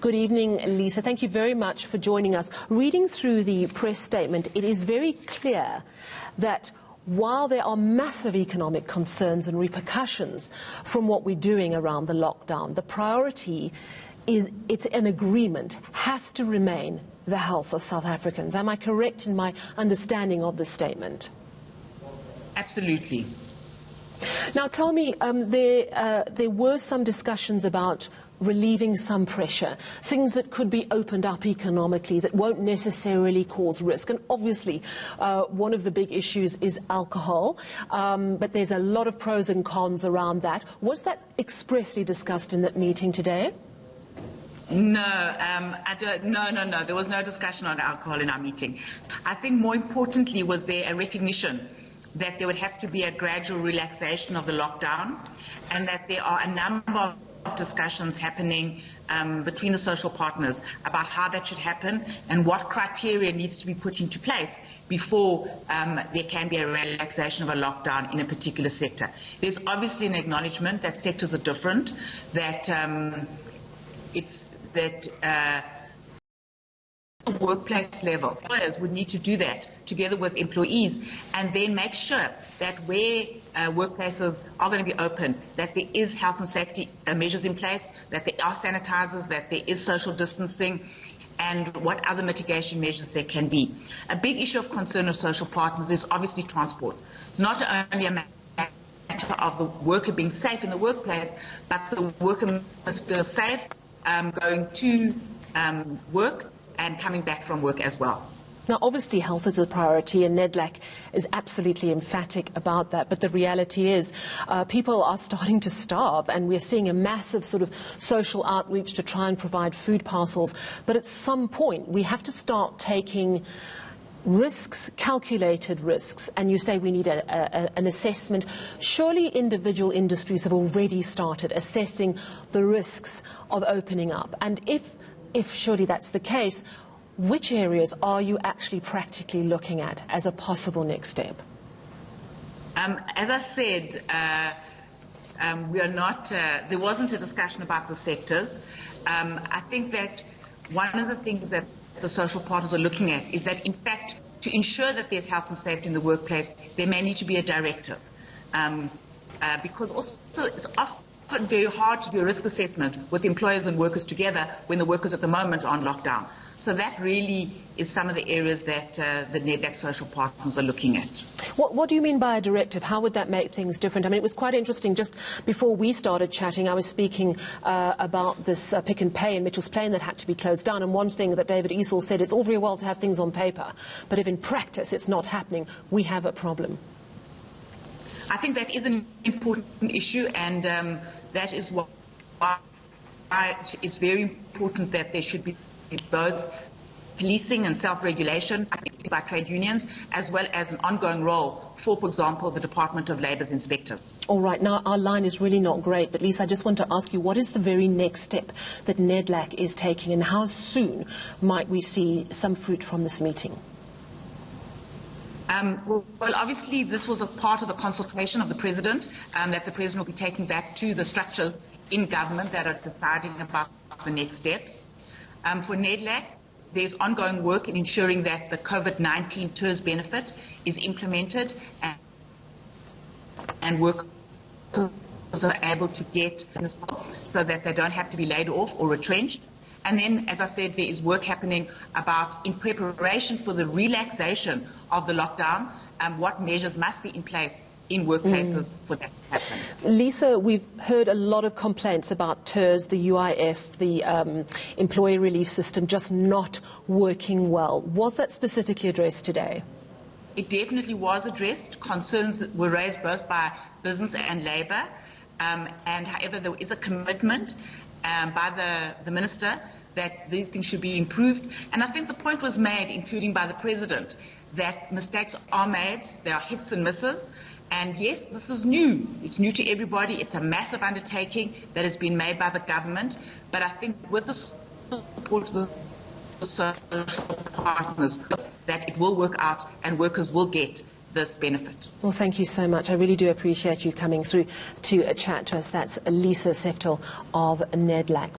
Good evening, Lisa. Thank you very much for joining us. Reading through the press statement, it is very clear that while there are massive economic concerns and repercussions from what we're doing around the lockdown, the priority is, it's an agreement, has to remain the health of South Africans. Am I correct in my understanding of the statement? Absolutely. Now tell me, there were some discussions about relieving some pressure, things that could be opened up economically that won't necessarily cause risk. And obviously, one of the big issues is alcohol, but there's a lot of pros and cons around that. Was that expressly discussed in that meeting today? No, no. There was no discussion on alcohol in our meeting. I think more importantly was there a recognition that there would have to be a gradual relaxation of the lockdown, and that there are a number of discussions happening between the social partners about how that should happen and what criteria needs to be put into place before there can be a relaxation of a lockdown in a particular sector. There's obviously an acknowledgement that sectors are different, that workplace level, employers would need to do that together with employees, and then make sure that where workplaces are going to be open, that there is health and safety measures in place, that there are sanitizers, that there is social distancing, and what other mitigation measures there can be. A big issue of concern of social partners is obviously transport. It's not only a matter of the worker being safe in the workplace, but the worker must feel safe going to work and coming back from work as well. Now, obviously, health is a priority, and Nedlac is absolutely emphatic about that. But the reality is people are starting to starve, and we're seeing a massive sort of social outreach to try and provide food parcels. But at some point, we have to start taking risks, calculated risks, and you say we need an assessment. Surely individual industries have already started assessing the risks of opening up. And if surely that's the case, which areas are you actually practically looking at as a possible next step? As I said, we are not, there wasn't a discussion about the sectors. I think that one of the things that the social partners are looking at is that, in fact, to ensure that there's health and safety in the workplace, there may need to be a directive. Because also it's often very hard to do a risk assessment with employers and workers together when the workers at the moment are on lockdown. So that really is some of the areas that the Nedlac social partners are looking at. What do you mean by a directive? How would that make things different? I mean, it was quite interesting. Just before we started chatting, I was speaking about this Pick and Pay in Mitchell's Plain that had to be closed down. And one thing that David Esau said, it's all very well to have things on paper, but if in practice it's not happening, we have a problem. I think that is an important issue, and that is why it's very important that there should be both policing and self-regulation by trade unions, as well as an ongoing role for example, the Department of Labour's inspectors. All right. Now, our line is really not great, but Lisa, I just want to ask you, what is the very next step that Nedlac is taking, and how soon might we see some fruit from this meeting? Well, obviously, this was a part of a consultation of the President that the President will be taking back to the structures in government that are deciding about the next steps. For Nedlac, there's ongoing work in ensuring that the COVID-19 TERS benefit is implemented and workers are able to get so that they don't have to be laid off or retrenched. And then, as I said, there is work happening about, in preparation for the relaxation of the lockdown, what measures must be in place in workplaces for that to happen. Lisa, we've heard a lot of complaints about TERS, the UIF, the employee relief system just not working well. Was that specifically addressed today? It definitely was addressed. Concerns were raised both by business and labour. And however, there is a commitment by the Minister that these things should be improved. And I think the point was made, including by the President, that mistakes are made, there are hits and misses. And yes, this is new. It's new to everybody. It's a massive undertaking that has been made by the government. But I think with the support of the social partners, that it will work out and workers will get this benefit. Well, thank you so much. I really do appreciate you coming through to chat to us. That's Lisa Seftel of Nedlac.